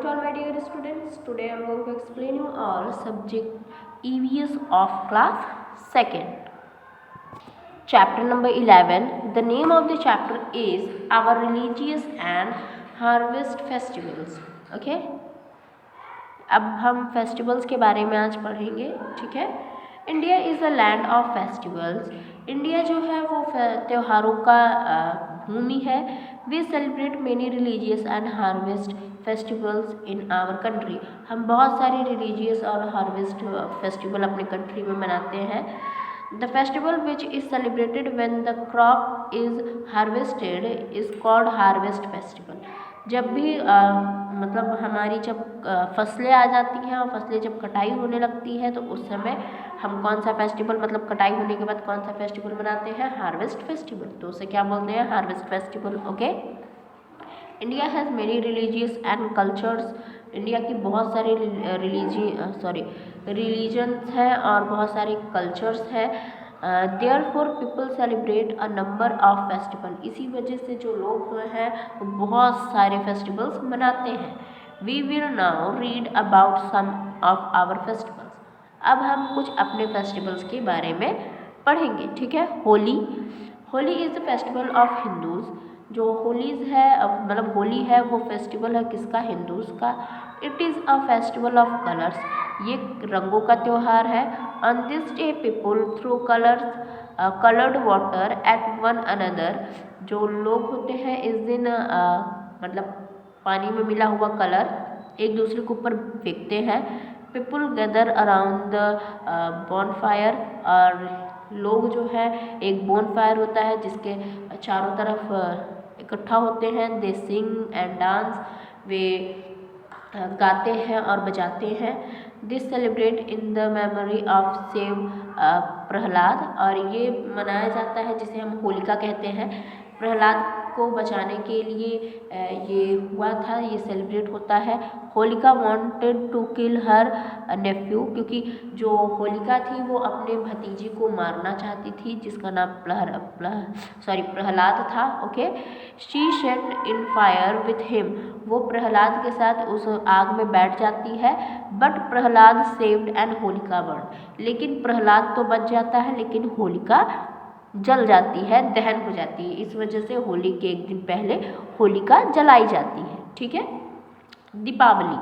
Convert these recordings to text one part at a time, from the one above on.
to all my dear students. Today I am going to explain you all subject EVS of class 2nd. Chapter number 11. The name of the chapter is Our Religious and Harvest Festivals. Okay. अब हम festivals के बारे में आज पढ़ेंगे. ठीक है. India is a land of festivals. India जो है वो त्योहारों का भूमि है. We celebrate many religious and harvest festivals in our country. हम बहुत सारे रिलीजियस और हार्वेस्ट फेस्टिवल अपने कंट्री में मनाते हैं. The festival which is celebrated when the crop is harvested is called harvest festival. जब भी मतलब हमारी जब फसलें आ जाती हैं और फसलें जब कटाई होने लगती है तो उस समय हम कौन सा फेस्टिवल, मतलब कटाई होने के बाद कौन सा फेस्टिवल मनाते हैं? Harvest festival. तो उसे क्या बोलते हैं? Harvest festival. Okay. India has many religious and cultures. India की बहुत सारे रिलीजन्स हैं और बहुत सारे कल्चर्स हैं. Therefore people celebrate a number of festival. इसी वजह से जो लोग हुए हैं वो बहुत सारे फेस्टिवल्स मनाते हैं. We will now read about some of our festivals. अब हम कुछ अपने फेस्टिवल्स के बारे में पढ़ेंगे. ठीक है. Holi. Holi is the festival of Hindus. जो होलीज है, मतलब होली है, वो फेस्टिवल है किसका? हिंदूज़ का. It is a festival of colours. ये रंगों का त्यौहार है. On this day people through coloured water at one another. जो लोग होते हैं इस दिन मतलब पानी में मिला हुआ कलर एक दूसरे के ऊपर फेंकते हैं. People gather around the bonfire. और लोग जो है, एक बॉनफायर होता है जिसके चारों तरफ इकट्ठा होते हैं. दे सिंग एंड डांस. वे गाते हैं और बजाते हैं. This celebrate in the memory of save Prahlad. और ये मनाया जाता है जिसे हम होलिका कहते हैं. प्रहलाद को बचाने के लिए ये हुआ था, ये सेलिब्रेट होता है. होलिका वांटेड टू किल हर नेफ्यू. क्योंकि जो होलिका थी वो अपने भतीजे को मारना चाहती थी जिसका नाम प्रहलाद था. Okay. She said in fire with him. वो प्रहलाद के साथ उस आग में बैठ जाती है. But Prahlad saved and Holika burn. लेकिन प्रहलाद तो बच जाता है लेकिन होलिका जल जाती है, दहन हो जाती है. इस वजह से होली के एक दिन पहले होलिका जलाई जाती है. ठीक है. दीपावली.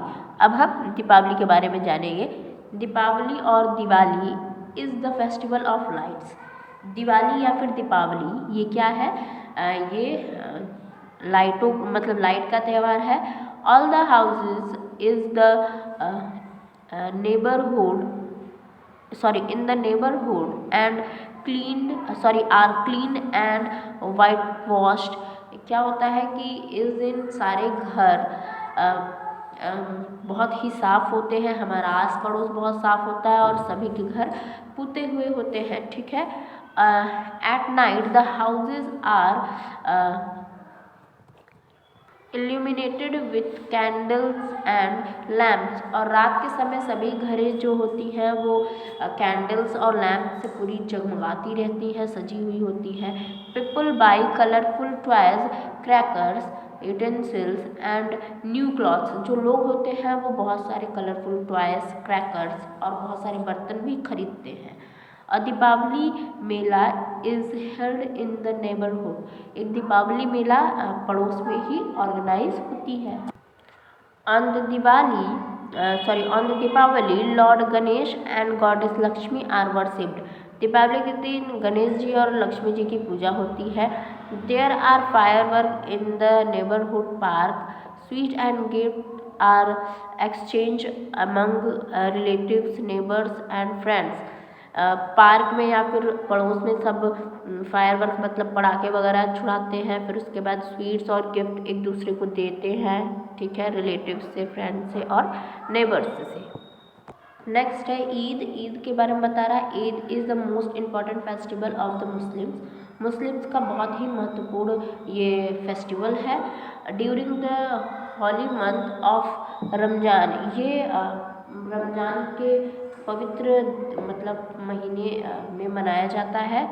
अब हम दीपावली के बारे में जानेंगे. दीपावली और Diwali is the festival of lights. Diwali या फिर दीपावली ये क्या है? ये लाइटों, मतलब लाइट का त्यौहार है. All the houses is the in the neighborhood and are clean and whitewashed. क्या होता है कि इस दिन सारे घर बहुत ही साफ़ होते हैं. हमारा आस पड़ोस बहुत साफ़ होता है और सभी के घर पुते हुए होते हैं. ठीक है. At night the houses are illuminated with candles and lamps. और रात के समय सभी घरें जो होती हैं वो कैंडल्स और लैम्प से पूरी जगमगाती रहती हैं, सजी हुई होती हैं. People by colourful toys, crackers, utensils and new clothes. जो लोग होते हैं वो बहुत सारे कलरफुल टॉयज, क्रैकर्स और बहुत सारे बर्तन भी खरीदते हैं. Uh Deepawali mela is held in the neighbourhood. एक दीपावली मेला पड़ोस में ही ऑर्गेनाइज होती है. On the Deepawali Lord Ganesh and goddess Lakshmi are worshipped. Deepawali के दिन गणेश जी और लक्ष्मी जी की पूजा होती है. There are firework in the neighbourhood park. Sweet and gift are exchange among relatives, neighbours and friends. Park में या फिर पड़ोस में सब फायरवर्क मतलब पटाखे वगैरह छुड़ाते हैं. फिर उसके बाद स्वीट्स और गिफ्ट एक दूसरे को देते हैं. ठीक है. रिलेटिव्स से, फ्रेंड्स से और नेबर्स से. नेक्स्ट है ईद. ईद के बारे में बता रहा है. Eid is the most important festival of the Muslims. Muslims का बहुत ही महत्वपूर्ण ये फेस्टिवल है. During the holy month of Ramzan. ये रमज़ान के पवित्र मतलब महीने में मनाया जाता है.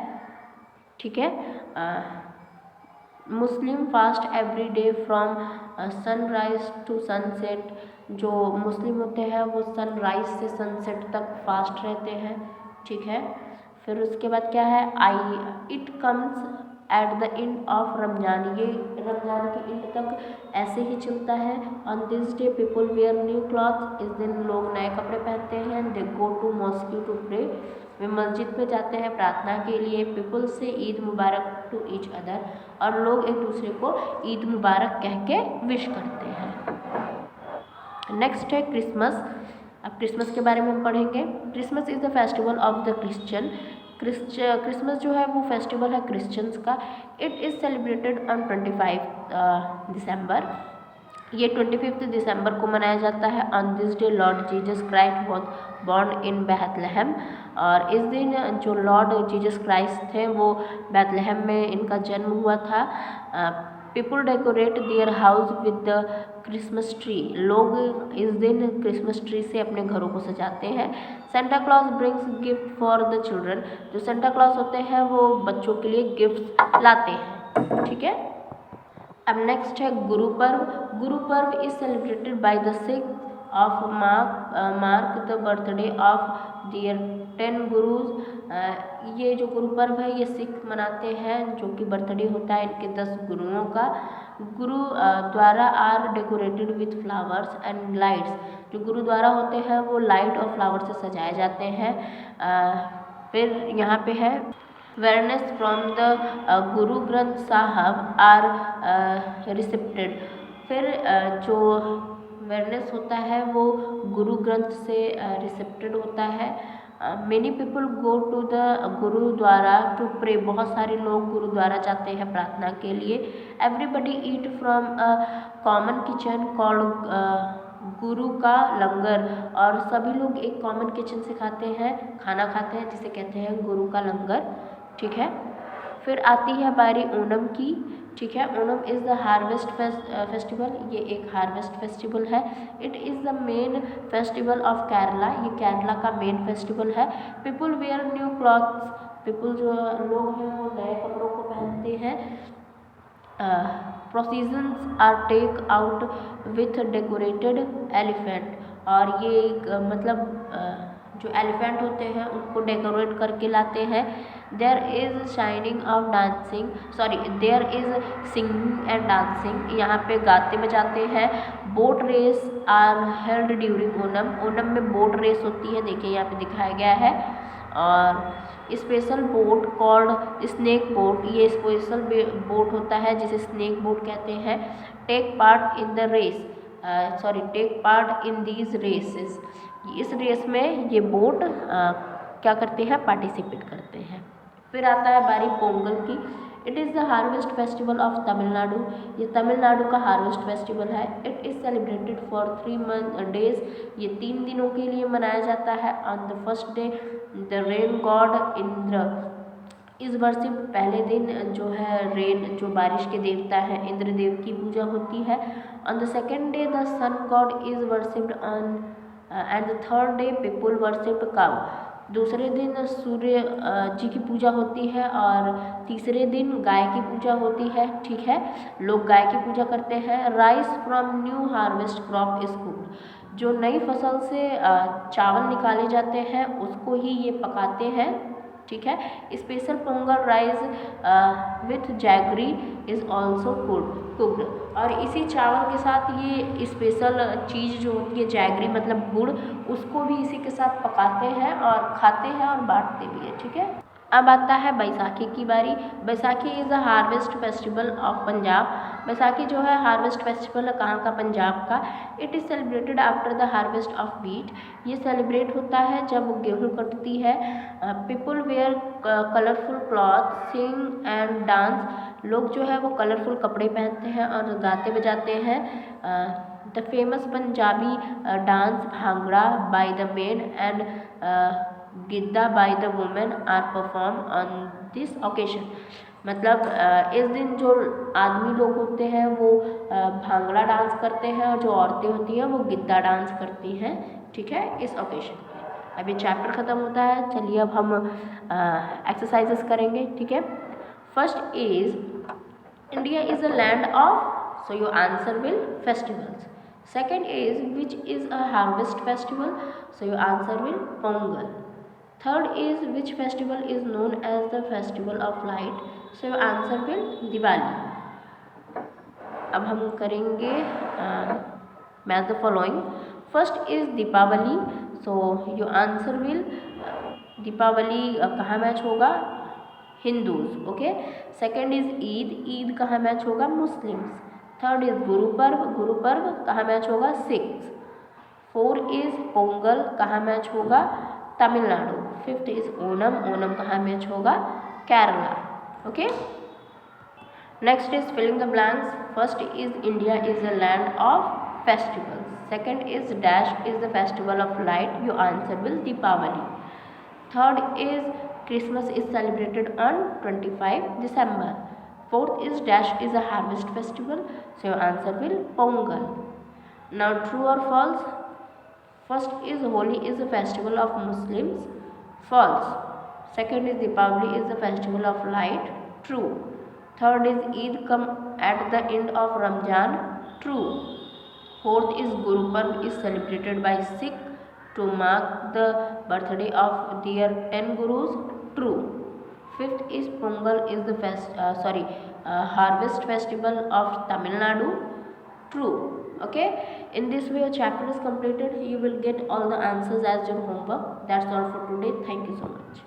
ठीक है. Muslim fast every day from sunrise to sunset, जो मुस्लिम होते हैं वो सनराइज से सनसेट तक फास्ट रहते हैं, ठीक है। फिर उसके बाद क्या है, it comes at the end of Ramzan, ये रमजान के एंड तक ऐसे ही चलता है। On this day people wear new clothes, इस दिन लोग नए कपड़े पहनते हैं। They go to mosque to pray, वे मस्जिद पे जाते हैं प्रार्थना के लिए। People say Eid Mubarak to each other, और लोग एक दूसरे को ईद मुबारक कह के विश करते हैं। नेक्स्ट है क्रिसमस। अब क्रिसमस के बारे में हम पढ़ेंगे। Christmas is the festival of the Christian, Christmas जो है वो फेस्टिवल है क्रिश्चियंस का। It is celebrated on 25 December, ये 25 दिसंबर को मनाया जाता है। On this day Lord Jesus Christ was born in Bethlehem, और इस दिन जो लॉर्ड जीसस क्राइस्ट थे वो बैथलहम में इनका जन्म हुआ था। People decorate their house with the Christmas tree, लोग इस दिन क्रिसमस ट्री से अपने घरों को सजाते हैं। Santa Claus brings gift for the children, जो सेंटा क्लॉज होते हैं वो बच्चों के लिए गिफ्ट लाते हैं, ठीक है। अब नेक्स्ट है गुरु Parv. Guru Parv is celebrated by the Sikh of mark the birthday of their 10 gurus. ये जो गुरु पर्व है ये सिख मनाते हैं, जो कि बर्थडे होता है इनके 10 गुरुओं का। Gurudwara are decorated with flowers and lights, जो गुरुद्वारा होते हैं वो लाइट और फ्लावर से सजाए जाते हैं। फिर यहाँ पे है वेरनेस फ्रॉम द गुरु ग्रंथ साहब आर रिसेप्टेड, फिर जो वेरनेस होता है वो गुरु ग्रंथ से रिसेप्टेड होता है। Many people go to the gurudwara to pray, बहुत सारे लोग गुरुद्वारा जाते हैं प्रार्थना के लिए। Everybody eat from a common kitchen called Guru ka लंगर, और सभी लोग एक कॉमन किचन से खाते हैं, खाना खाते हैं जिसे कहते हैं गुरु का लंगर, ठीक है। फिर आती है बारी ओणम की, ठीक है। Onam is the harvest festival, ये एक हार्वेस्ट फेस्टिवल है। It is the main festival of Kerala, ये केरला का मेन फेस्टिवल है। People wear new clothes, people जो लोग हैं वो नए कपड़ों को पहनते हैं। Processions are take out with decorated elephant, और ये मतलब जो एलिफेंट होते हैं उनको डेकोरेट करके लाते हैं। There is shining of dancing, there is singing and dancing, यहाँ पे गाते बजाते हैं। Boat race are held during Onam, Onam में बोट रेस होती है, देखिए यहाँ पे दिखाया गया है। और special boat called snake boat, ये स्पेशल बोट होता है जिसे स्नेक बोट कहते हैं। Take part in the race, take part in these races, इस रेस में ये बोट क्या करते हैं, पार्टिसिपेट करते हैं। फिर आता है बारी पोंगल की। It is the harvest festival of Tamil Nadu, ये तमिलनाडु का हार्वेस्ट फेस्टिवल है। It is celebrated for 3 days, ये 3 दिनों के लिए मनाया जाता है। On the first day the rain God Indra इस वर्षिप, पहले दिन जो है रेन, जो बारिश के देवता है इंद्रदेव की पूजा होती है। On the second day the sun god is worshipped on and the third day people worshipped cow, दूसरे दिन सूर्य जी की पूजा होती है और तीसरे दिन गाय की पूजा होती है, ठीक है। लोग गाय की पूजा करते हैं। Rice from new harvest crop is cooked, जो नई फसल से चावल निकाले जाते हैं उसको ही ये पकाते हैं, ठीक है। Special Pongal rice with jaggery is also cooked, और इसी चावल के साथ ये स्पेशल चीज़ जो होती है जैगरी मतलब गुड़, उसको भी इसी के साथ पकाते हैं और खाते हैं और बांटते भी है, ठीक है। अब आता है बैसाखी की बारी। Baisakhi is a harvest festival of Punjab, Baisakhi जो है हार्वेस्ट फेस्टिवल है कहाँ का, पंजाब का। It is celebrated after the harvest of wheat, ये सेलिब्रेट होता है जब गेहूँ कटती है। People wear colourful cloth sing and dance, लोग जो है वो कलरफुल कपड़े पहनते हैं और गाते बजाते हैं। The famous Punjabi dance bhangra by the men and giddha by the women are perform on this occasion, मतलब इस दिन जो आदमी लोग होते हैं वो भांगड़ा डांस करते हैं और जो औरतें होती हैं वो गिद्दा डांस करती हैं, ठीक है, इस ओकेशन पे। अब ये चैप्टर ख़त्म होता है, चलिए अब हम एक्सरसाइजेस करेंगे, ठीक है। First is India is a land of So your answer will festivals. Second is which is a harvest festival? So your answer will Pongal. Third is which festival is known as the festival of light? So your answer will Diwali. अब हम करेंगे match the following. First is Deepawali. So your answer will Deepawali कहाँ match होगा? Hindus. Okay. Second is Eid. Eid कहाँ match होगा? Muslims. Third is Gurpurab. Gurpurab कहाँ match होगा? Sikhs. Four is Pongal. कहाँ मैच होगा? तमिलनाडु. Fifth is Onam. ओणम कहाँ मैच होगा? Kerala. Okay. Next is filling the blanks. First is India is a land of festivals. Second is dash is the festival of light. Your answer will Deepavali. Third is Christmas is celebrated on 25 December. Fourth is dash is a harvest festival. So your answer will Pongal. Now true or false? First is Holi is a festival of Muslims. False. Second is Deepavali is the festival of light. True. Third is Eid come at the end of Ramjan. True. Fourth is Guru Parv is celebrated by Sikh to mark the birthday of their 10 gurus. True. Fifth is Pongal is the harvest festival of Tamil Nadu. True. Okay. In this way, your chapter is completed. You will get all the answers as your homework. That's all for today. Thank you so much.